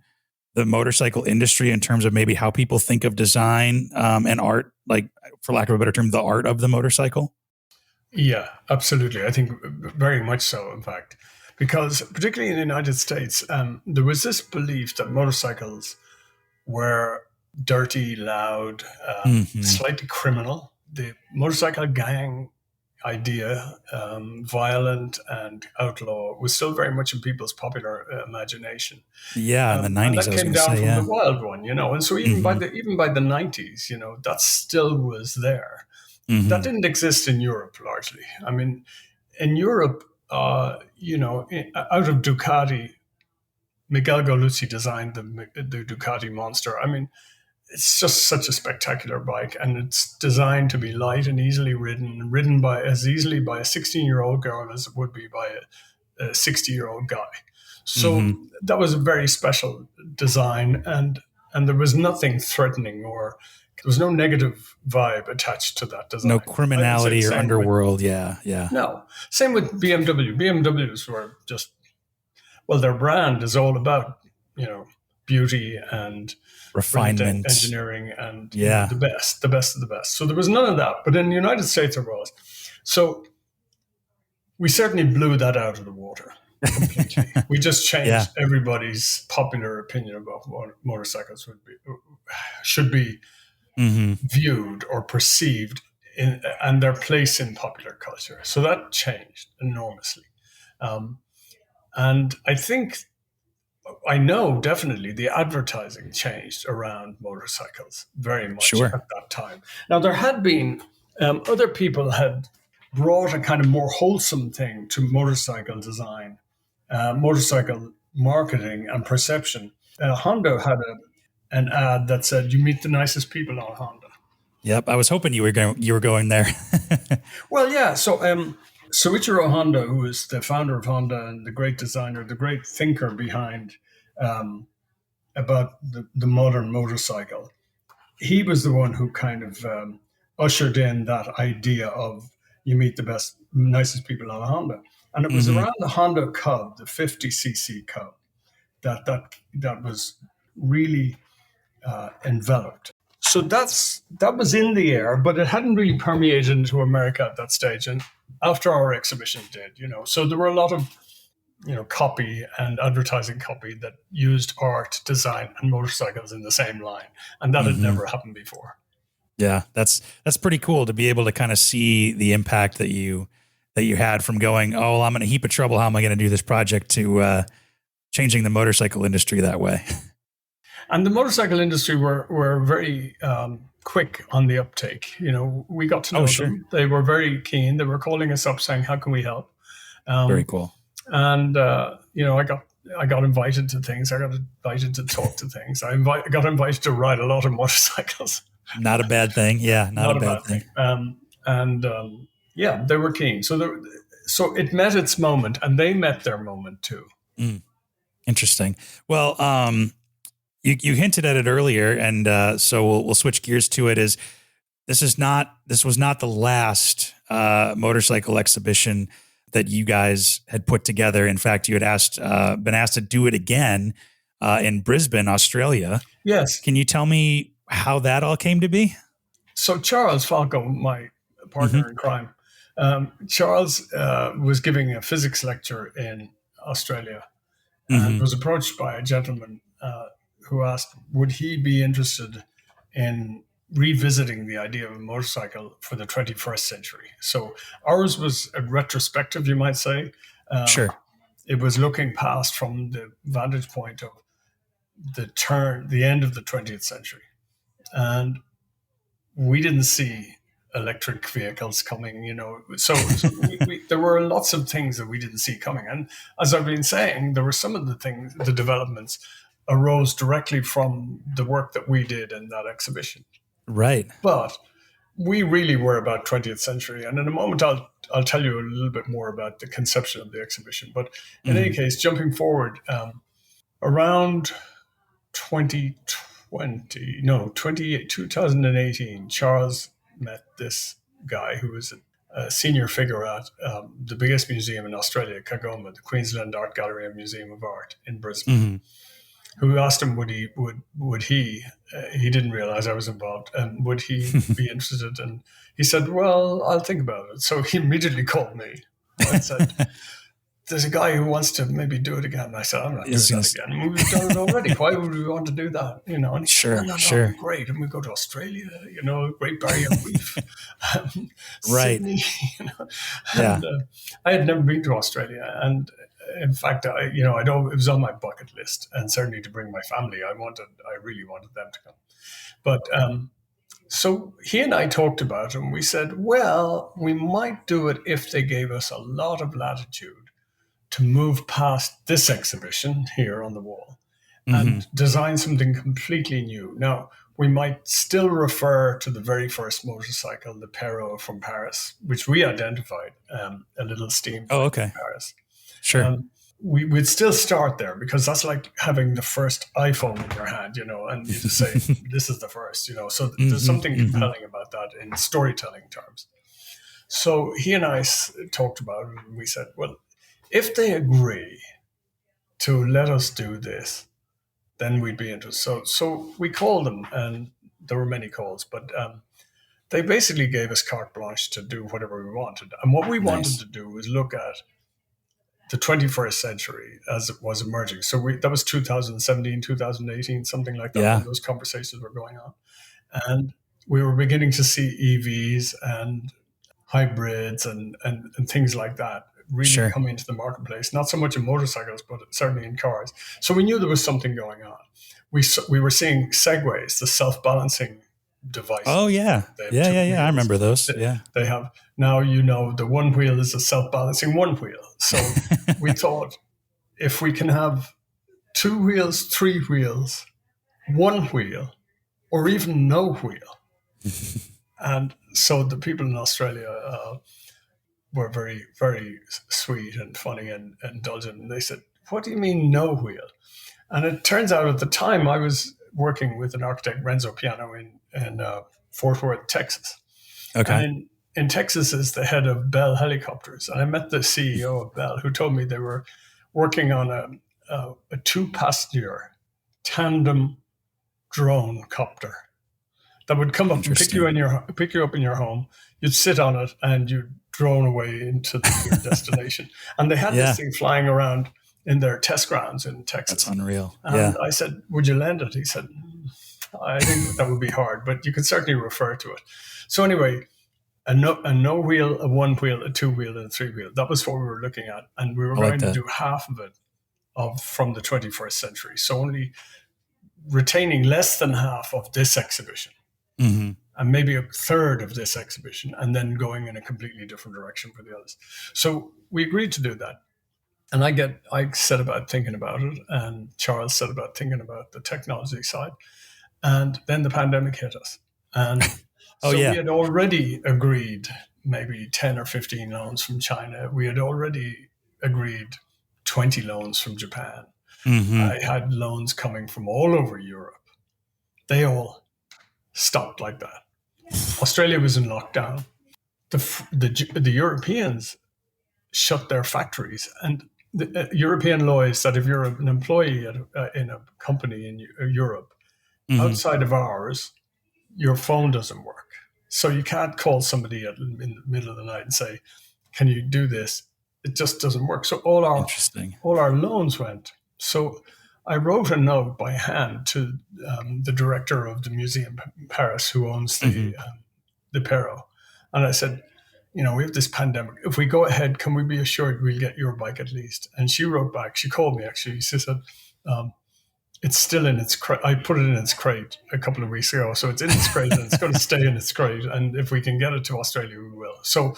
[SPEAKER 1] the motorcycle industry in terms of maybe how people think of design and art, like, for lack of a better term, the art of the motorcycle?
[SPEAKER 2] Yeah, absolutely. I think very much so, in fact, because particularly in the United States, there was this belief that motorcycles were dirty, loud, slightly criminal. The motorcycle gang idea, violent and outlaw, was still very much in people's popular imagination.
[SPEAKER 1] Yeah, in the 90s,
[SPEAKER 2] that came down from the wild one, and so even by the 90s, that still was there. That didn't exist in Europe largely. I mean, in Europe, out of Ducati, Miguel Goluzzi designed the Ducati Monster. I mean, it's just such a spectacular bike, and it's designed to be light and easily ridden by as easily by a 16-year-old girl as it would be by a 60-year-old guy. So that was a very special design, and there was nothing threatening, or there was no negative vibe attached to that design.
[SPEAKER 1] No criminality or underworld. Yeah.
[SPEAKER 2] No. Same with BMW. BMWs were just, their brand is all about, beauty and
[SPEAKER 1] refinement,
[SPEAKER 2] engineering, and the best of the best. So there was none of that. But in the United States, there was. So we certainly blew that out of the water completely. We just changed everybody's popular opinion about what motorcycles should be viewed or perceived and their place in popular culture. So that changed enormously. And I know definitely the advertising changed around motorcycles very much at that time. Now, there had been other people had brought a kind of more wholesome thing to motorcycle design, motorcycle marketing and perception. Honda had an ad that said, "You meet the nicest people on Honda."
[SPEAKER 1] Yep, I was hoping you were going there.
[SPEAKER 2] Well, yeah. So Soichiro Honda, who is the founder of Honda and the great designer, the great thinker behind about the modern motorcycle, he was the one who kind of ushered in that idea of you meet the nicest people on a Honda. And it was around the Honda Cub, the 50cc Cub, that was really enveloped. So that was in the air, but it hadn't really permeated into America at that stage. And after our exhibition did, so there were a lot of, copy and advertising copy that used art, design, and motorcycles in the same line. And that had never happened before.
[SPEAKER 1] Yeah, that's pretty cool to be able to kind of see the impact that you had from going, oh, I'm in a heap of trouble. How am I going to do this project, to changing the motorcycle industry that way?
[SPEAKER 2] And the motorcycle industry were very quick on the uptake. We got to know them. They were very keen. They were calling us up saying, "How can we help?"
[SPEAKER 1] Very cool.
[SPEAKER 2] And I got invited to things. I got invited to talk to things. I got invited to ride a lot of motorcycles.
[SPEAKER 1] Not a bad thing. Yeah, not a bad thing.
[SPEAKER 2] They were keen. So it met its moment, and they met their moment too.
[SPEAKER 1] Interesting. Well, you hinted at it earlier, and so we'll switch gears to it. This was not the last motorcycle exhibition that you guys had put together. In fact, you had been asked to do it again in Brisbane, Australia.
[SPEAKER 2] Yes.
[SPEAKER 1] Can you tell me how that all came to be?
[SPEAKER 2] So Charles Falco, my partner in crime, Charles was giving a physics lecture in Australia and was approached by a gentleman who asked, would he be interested in revisiting the idea of a motorcycle for the 21st century? So ours was a retrospective, you might say.
[SPEAKER 1] Sure.
[SPEAKER 2] It was looking past from the vantage point of the end of the 20th century. And we didn't see electric vehicles coming, So there were lots of things that we didn't see coming. And as I've been saying, there were some of the developments arose directly from the work that we did in that exhibition.
[SPEAKER 1] Right.
[SPEAKER 2] But we really were about 20th century. And in a moment, I'll tell you a little bit more about the conception of the exhibition. But in any case, jumping forward, around 2018, Charles met this guy who was a senior figure at the biggest museum in Australia, Kagoma, the Queensland Art Gallery and Museum of Art in Brisbane, who asked him would he he didn't realize I was involved, and would he be interested? And he said, well, I'll think about it. So he immediately called me and said, there's a guy who wants to maybe do it again. And I said, I'm not doing that again. We've done it already. Why would we want to do that? And he
[SPEAKER 1] sure,
[SPEAKER 2] said, no,
[SPEAKER 1] sure.
[SPEAKER 2] Great. And we go to Australia, Great Barrier Reef,
[SPEAKER 1] right.
[SPEAKER 2] Sydney,
[SPEAKER 1] Yeah.
[SPEAKER 2] And, I had never been to Australia. And in fact, it was on my bucket list, and certainly to bring my family. I really wanted them to come. But, so he and I talked about it, and we said, well, we might do it if they gave us a lot of latitude to move past this exhibition here on the wall and design something completely new. Now, we might still refer to the very first motorcycle, the Perrault from Paris, which we identified, a little steam from Paris.
[SPEAKER 1] Sure.
[SPEAKER 2] We'd still start there, because that's like having the first iPhone in your hand, and you just say, this is the first, So there's something compelling about that in storytelling terms. So he and I talked about it, and we said, well, if they agree to let us do this, then we'd be interested. So we called them, and there were many calls, but they basically gave us carte blanche to do whatever we wanted. And what we wanted to do was look at the 21st century as it was emerging. So that was 2017, 2018, something like that, when those conversations were going on. And we were beginning to see EVs and hybrids and things like that really come into the marketplace, not so much in motorcycles, but certainly in cars. So we knew there was something going on. We were seeing Segways, the self-balancing device.
[SPEAKER 1] Oh, yeah. Yeah. I remember those.
[SPEAKER 2] They have, now the one wheel is a self-balancing one wheel. So we thought, if we can have 2 wheels, 3 wheels, 1 wheel, or even no wheel. And so the people in Australia were very, very sweet and funny and indulgent. And they said, what do you mean no wheel? And it turns out at the time I was working with an architect, Renzo Piano, in Fort Worth, Texas. Okay. And in Texas is the head of Bell Helicopters. And I met the CEO of Bell, who told me they were working on a 2-passenger tandem drone copter that would come up and pick you up in your home. You'd sit on it and you'd drone away into your destination. And they had this thing flying around in their test grounds in Texas.
[SPEAKER 1] That's unreal.
[SPEAKER 2] And I said, would you lend it? He said, I think that would be hard, but you could certainly refer to it. So anyway, a no wheel, a 1 wheel, a 2 wheel, and a 3 wheel. That was what we were looking at. And we were going to do half of it from the 21st century. So only retaining less than half of this exhibition. And maybe a third of this exhibition, and then going in a completely different direction for the others. So we agreed to do that. And I set about thinking about it, and Charles set about thinking about the technology side. And then the pandemic hit us. And we had already agreed maybe 10 or 15 loans from China. We had already agreed 20 loans from Japan. I had loans coming from all over Europe. They all stopped like that. Australia was in lockdown. The Europeans shut their factories, and the European law is that if you're an employee in a company in Europe, outside of ours, your phone doesn't work. So you can't call somebody in the middle of the night and say, "Can you do this?" It just doesn't work. So all our loans went. So I wrote a note by hand to the director of the museum in Paris, who owns the Perrault. And I said, we have this pandemic. If we go ahead, can we be assured we'll get your bike at least? And she wrote back. She called me, actually. She said, It's still in its crate. I put it in its crate a couple of weeks ago, so it's in its crate and it's going to stay in its crate. And if we can get it to Australia, we will. So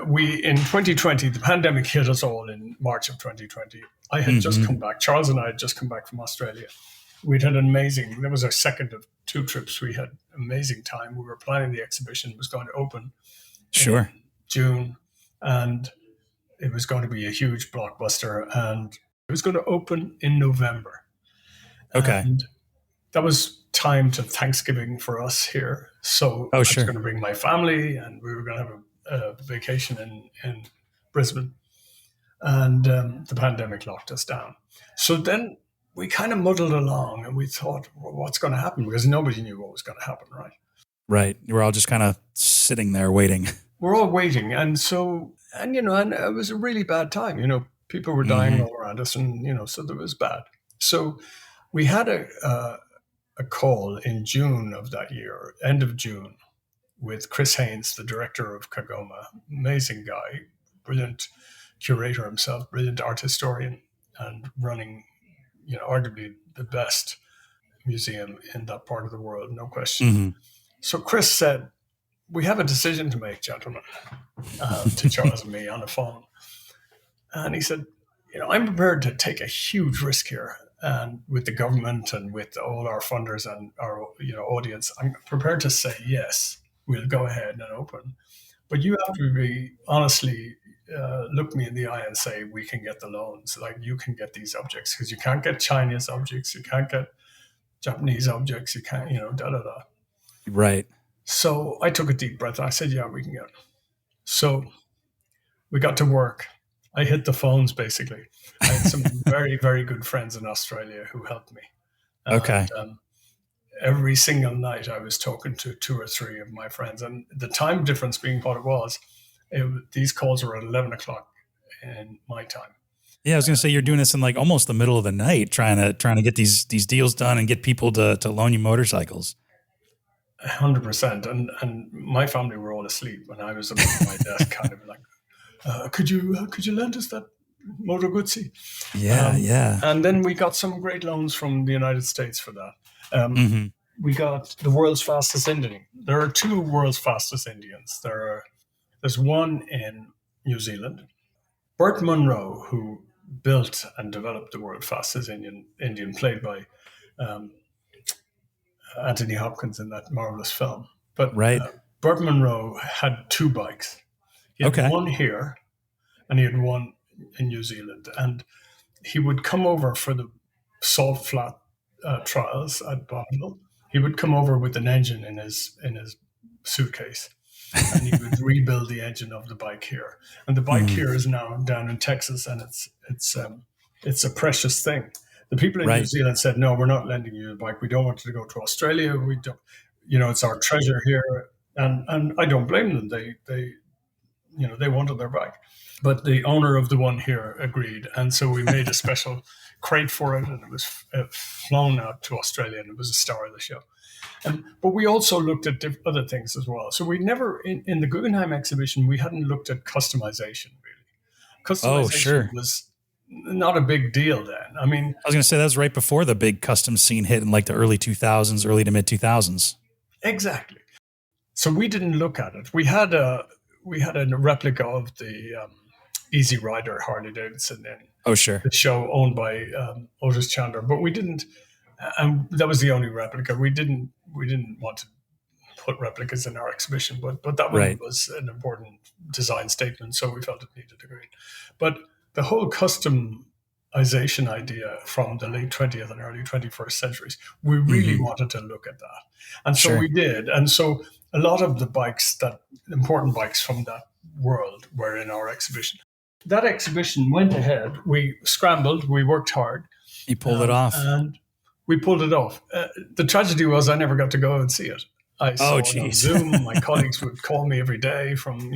[SPEAKER 2] we in 2020, the pandemic hit us all in March of 2020. I had just come back. Charles and I had just come back from Australia. We'd had an amazing. That was our second of 2 trips. We had amazing time. We were planning the exhibition. It was going to open
[SPEAKER 1] Sure.
[SPEAKER 2] in June, and it was going to be a huge blockbuster, and it was going to open in November.
[SPEAKER 1] Okay.
[SPEAKER 2] And that was time to Thanksgiving for us here. So I was going to bring my family, and we were going to have a vacation in Brisbane. And the pandemic locked us down. So then we kind of muddled along, and we thought, well, what's going to happen? Because nobody knew what was going to happen, right?
[SPEAKER 1] Right. We're all just kind of sitting there waiting.
[SPEAKER 2] We're all waiting. And so, and it was a really bad time. People were dying all around us, and, so that was bad. So we had a call in June of that year, end of June, with Chris Haynes, the director of Kagoma, amazing guy, brilliant curator himself, brilliant art historian, and running, arguably the best museum in that part of the world, no question. So Chris said, we have a decision to make, gentlemen, to Charles and me on the phone. And he said, I'm prepared to take a huge risk here. And with the government and with all our funders and our audience, I'm prepared to say, yes, we'll go ahead and open. But you have to be honestly look me in the eye and say, we can get the loans. Like, you can get these objects, because you can't get Chinese objects. You can't get Japanese objects. You can't, da-da-da.
[SPEAKER 1] Right.
[SPEAKER 2] So I took a deep breath and I said, yeah, we can get it. So we got to work. I hit the phones, basically. I had some very, very good friends in Australia who helped me.
[SPEAKER 1] Okay.
[SPEAKER 2] And, every single night I was talking to 2 or 3 of my friends, and the time difference being what it was, these calls were at 11 o'clock in my time.
[SPEAKER 1] Yeah, I was going to say, you're doing this in like almost the middle of the night, trying to get these deals done and get people to loan you motorcycles.
[SPEAKER 2] 100%. And my family were all asleep, and I was at my desk kind of like, could you lend us that Moto Guzzi?
[SPEAKER 1] Yeah.
[SPEAKER 2] And then we got some great loans from the United States for that. We got the world's fastest Indian. There are 2 world's fastest Indians. There's one in New Zealand, Burt Munro, who built and developed the world's fastest Indian, played by Anthony Hopkins in that marvelous film. But Burt Munro had 2 bikes. He had one here, and he had one in New Zealand. And he would come over for the salt flat trials at Bonneville. He would come over with an engine in his suitcase, and he would rebuild the engine of the bike here. And the bike here is now down in Texas, and it's a precious thing. The people in New Zealand said, "No, we're not lending you the bike. We don't want you to go to Australia. We don't, it's our treasure here." And I don't blame them. They wanted their bike, but the owner of the one here agreed, and so we made a special crate for it, and it was flown out to Australia, and it was a star of the show. But we also looked at other things as well. So we never, in the Guggenheim exhibition, we hadn't looked at customization, really. Customization was not a big deal then. I mean,
[SPEAKER 1] I was going to say that was right before the big custom scene hit in like the early 2000s, early to mid 2000s.
[SPEAKER 2] Exactly. So we didn't look at it. We had a replica of the Easy Rider Harley Davidson in the show, owned by Otis Chandler, but we didn't. And that was the only replica. We didn't want to put replicas in our exhibition, but that one was an important design statement, so we felt it needed to go in. But the whole customization idea from the late 20th and early 21st centuries, we really wanted to look at that, and so we did. And so a lot of the important bikes from that world were in our exhibition. That exhibition went ahead. We scrambled. We worked hard.
[SPEAKER 1] You pulled it off.
[SPEAKER 2] And we pulled it off. The tragedy was I never got to go and see it. I saw it on Zoom. My colleagues would call me every day from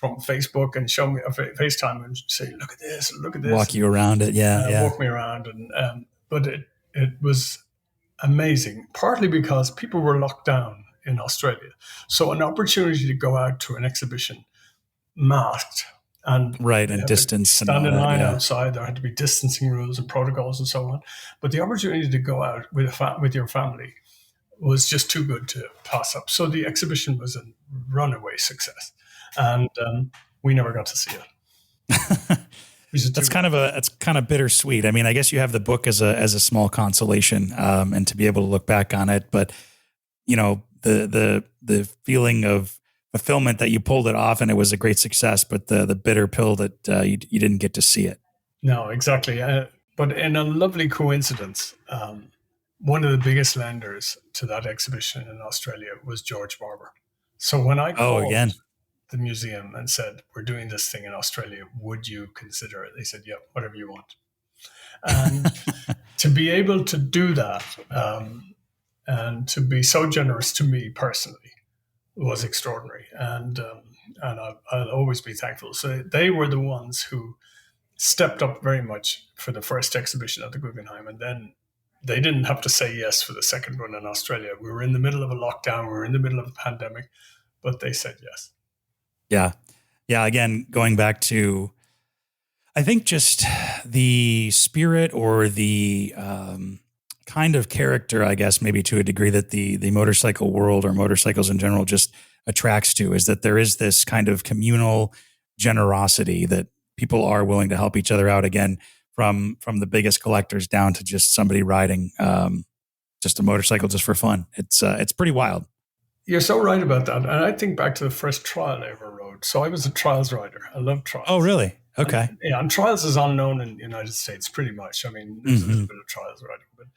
[SPEAKER 2] Facebook and show me a FaceTime and say, look at this.
[SPEAKER 1] Walk you around it.
[SPEAKER 2] Walk me around. But it was amazing, partly because people were locked down in Australia. So an opportunity to go out to an exhibition masked And
[SPEAKER 1] Right.
[SPEAKER 2] they
[SPEAKER 1] And
[SPEAKER 2] had to
[SPEAKER 1] distance and
[SPEAKER 2] stand
[SPEAKER 1] all
[SPEAKER 2] in
[SPEAKER 1] that.
[SPEAKER 2] line
[SPEAKER 1] Yeah.
[SPEAKER 2] outside. There had to be distancing rules and protocols and so on. But the opportunity to go out with your family was just too good to pass up. So the exhibition was a runaway success, and we never got to see it.
[SPEAKER 1] That's kind of bittersweet. I mean, I guess you have the book as a small consolation, and to be able to look back on it, but the feeling of fulfillment that you pulled it off and it was a great success, but the bitter pill that you didn't get to see it.
[SPEAKER 2] No, exactly. But in a lovely coincidence, one of the biggest lenders to that exhibition in Australia was George Barber. So when I
[SPEAKER 1] Oh,
[SPEAKER 2] called
[SPEAKER 1] again.
[SPEAKER 2] the museum and said, "We're doing this thing in Australia, would you consider it?" They said, "Yeah, whatever you want." And to be able to do that, and to be so generous to me personally, was extraordinary. And I'll always be thankful. So they were the ones who stepped up very much for the first exhibition at the Guggenheim, and then they didn't have to say yes for the second one in Australia. We were in the middle of a lockdown, we were in the middle of a pandemic, but they said yes.
[SPEAKER 1] Yeah. Yeah. Again, going back to, I think just the spirit or the kind of character, I guess, maybe to a degree that the motorcycle world or motorcycles in general just attracts to, is that there is this kind of communal generosity that people are willing to help each other out, again, from the biggest collectors down to just somebody riding just a motorcycle just for fun. It's pretty wild.
[SPEAKER 2] You're so right about that. And I think back to the first trial I ever rode. So I was a trials rider. I love trials.
[SPEAKER 1] Oh, really? Okay.
[SPEAKER 2] And trials is unknown in the United States pretty much. I mean, there's a little bit of trials riding. But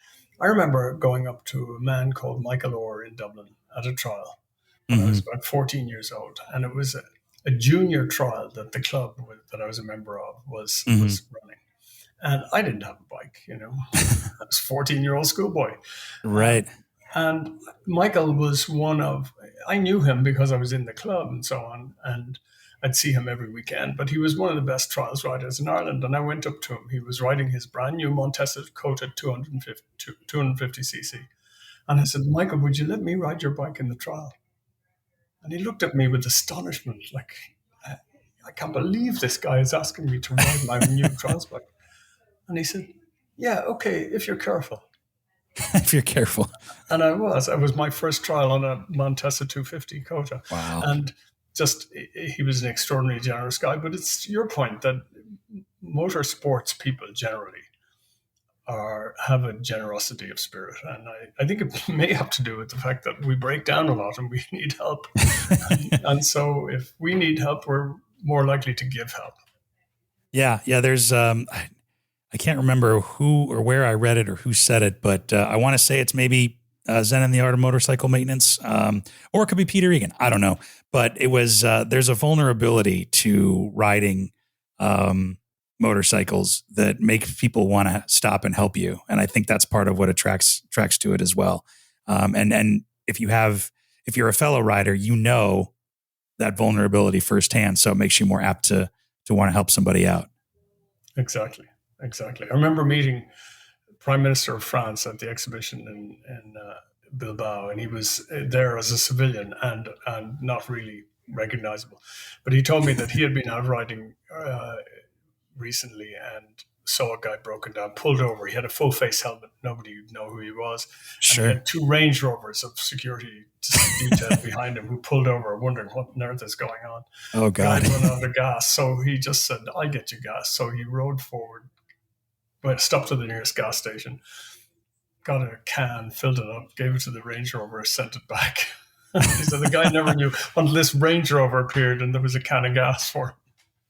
[SPEAKER 2] I remember going up to a man called Michael Orr in Dublin at a trial when I was about 14 years old. And it was a junior trial that the club that I was a member of was running. And I didn't have a bike, I was a 14-year-old schoolboy.
[SPEAKER 1] Right.
[SPEAKER 2] And Michael was I knew him because I was in the club and so on, and I'd see him every weekend, but he was one of the best trials riders in Ireland. And I went up to him. He was riding his brand new Montesa coated 250cc. And I said, "Michael, would you let me ride your bike in the trial?" And he looked at me with astonishment, like, I can't believe this guy is asking me to ride my new trials bike. And he said, "Yeah, okay, if you're careful."
[SPEAKER 1] If you're careful.
[SPEAKER 2] And I was my first trial on a Montesa 250 Kota.
[SPEAKER 1] Wow.
[SPEAKER 2] And he was an extraordinarily generous guy. But it's your point that motorsports people generally have a generosity of spirit. And I think it may have to do with the fact that we break down a lot and we need help. and so if we need help, we're more likely to give help.
[SPEAKER 1] Yeah. Yeah. There's, I can't remember who or where I read it or who said it, but I want to say it's maybe Zen and the Art of Motorcycle Maintenance, or it could be Peter Egan. I don't know, but it was there's a vulnerability to riding motorcycles that make people want to stop and help you, and I think that's part of what attracts to it as well. And if you're a fellow rider, that vulnerability firsthand, so it makes you more apt to want to help somebody out.
[SPEAKER 2] Exactly. I remember meeting Prime Minister of France at the exhibition in Bilbao, and he was there as a civilian and not really recognizable. But he told me that he had been out riding recently and saw a guy broken down, pulled over. He had a full face helmet. Nobody would know who he was.
[SPEAKER 1] Sure.
[SPEAKER 2] And he had 2 Range Rovers of security detail behind him who pulled over, wondering what on earth is going on.
[SPEAKER 1] Oh, God.
[SPEAKER 2] Guy ran out of gas. So he just said, "I'll get you gas." So he rode forward, stopped at the nearest gas station, got a can, filled it up, gave it to the Range Rover, sent it back. He said the guy never knew until this Range Rover appeared and there was a can of gas for him.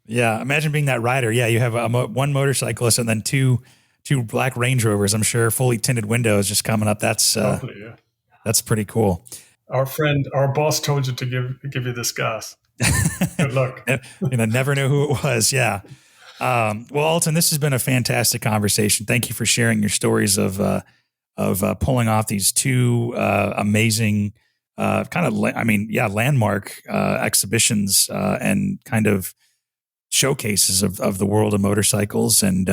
[SPEAKER 1] Yeah, imagine being that rider. Yeah, you have one motorcyclist and then two black Range Rovers, I'm sure, fully tinted windows just coming up. That's that's pretty cool.
[SPEAKER 2] Our boss told you to give you this gas. Good luck.
[SPEAKER 1] Never knew who it was. Yeah. Well, Ultan, this has been a fantastic conversation. Thank you for sharing your stories of pulling off these 2 amazing landmark exhibitions and kind of showcases of the world of motorcycles, and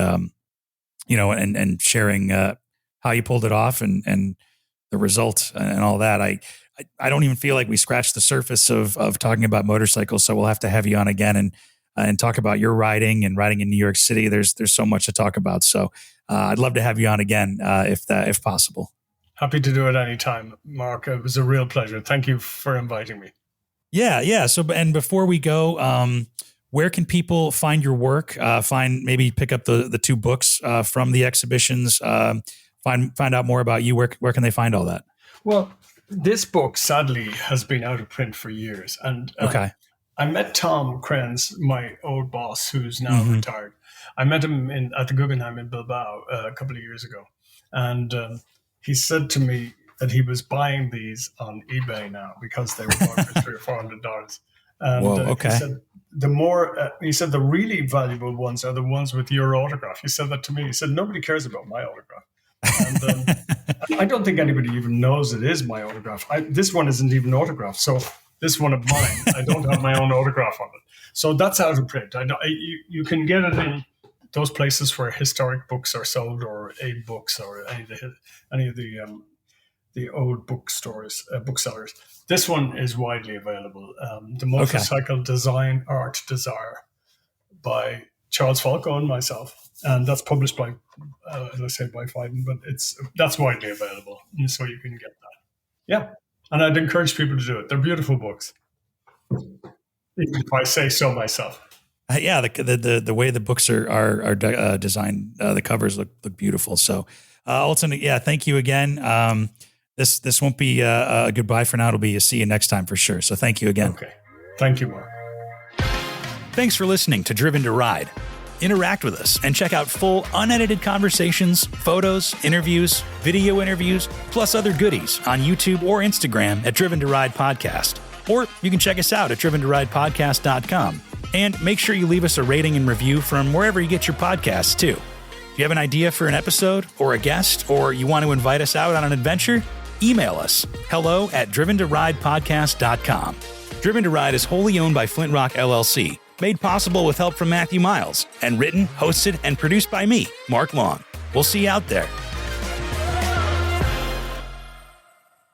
[SPEAKER 1] and sharing how you pulled it off and the result and all that. I don't even feel like we scratched the surface of talking about motorcycles, so we'll have to have you on again and and talk about your writing and writing in New York City. There's so much to talk about. So I'd love to have you on again if possible.
[SPEAKER 2] Happy to do it anytime, Mark. It was a real pleasure. Thank you for inviting me.
[SPEAKER 1] Yeah. So, and before we go, where can people find your work? Maybe pick up the two books from the exhibitions. Find out more about you. Where can they find all that?
[SPEAKER 2] Well, this book sadly has been out of print for years, and
[SPEAKER 1] okay.
[SPEAKER 2] I met Tom Krenz, my old boss, who's now retired. I met him at the Guggenheim in Bilbao a couple of years ago, and he said to me that he was buying these on eBay now because they were bought for $300 or $400. And
[SPEAKER 1] whoa, okay.
[SPEAKER 2] He said the really valuable ones are the ones with your autograph. He said that to me. He said nobody cares about my autograph, and I don't think anybody even knows it is my autograph. This one isn't even autographed, so. This one of mine, I don't have my own autograph on it. So that's out of print. You can get it in those places where historic books are sold, or Aid Books, or any of the old bookstores, booksellers. This one is widely available. The Motorcycle Design Art Desire by Charles Falco and myself. And that's published by, as I say, by Phaidon, but that's widely available. And so you can get that. Yeah. And I'd encourage people to do it. They're beautiful books, even if I say so myself.
[SPEAKER 1] Yeah, the way the books are designed, the covers look beautiful. So, Ultan, thank you again. This won't be a goodbye for now. It'll be a see you next time for sure. So, thank you again.
[SPEAKER 2] Okay, thank you, Mark.
[SPEAKER 1] Thanks for listening to Driven to Ride. Interact with us and check out full unedited conversations, photos, interviews, video interviews, plus other goodies on YouTube or Instagram at Driven to Ride Podcast. Or you can check us out at driventoridepodcast.com. And make sure you leave us a rating and review from wherever you get your podcasts too. If you have an idea for an episode or a guest, or you want to invite us out on an adventure, email us hello@driventoridepodcast.com. Driven to Ride is wholly owned by Flint Rock LLC. Made possible with help from Matthew Miles, and written, hosted, and produced by me, Mark Long. We'll see you out there.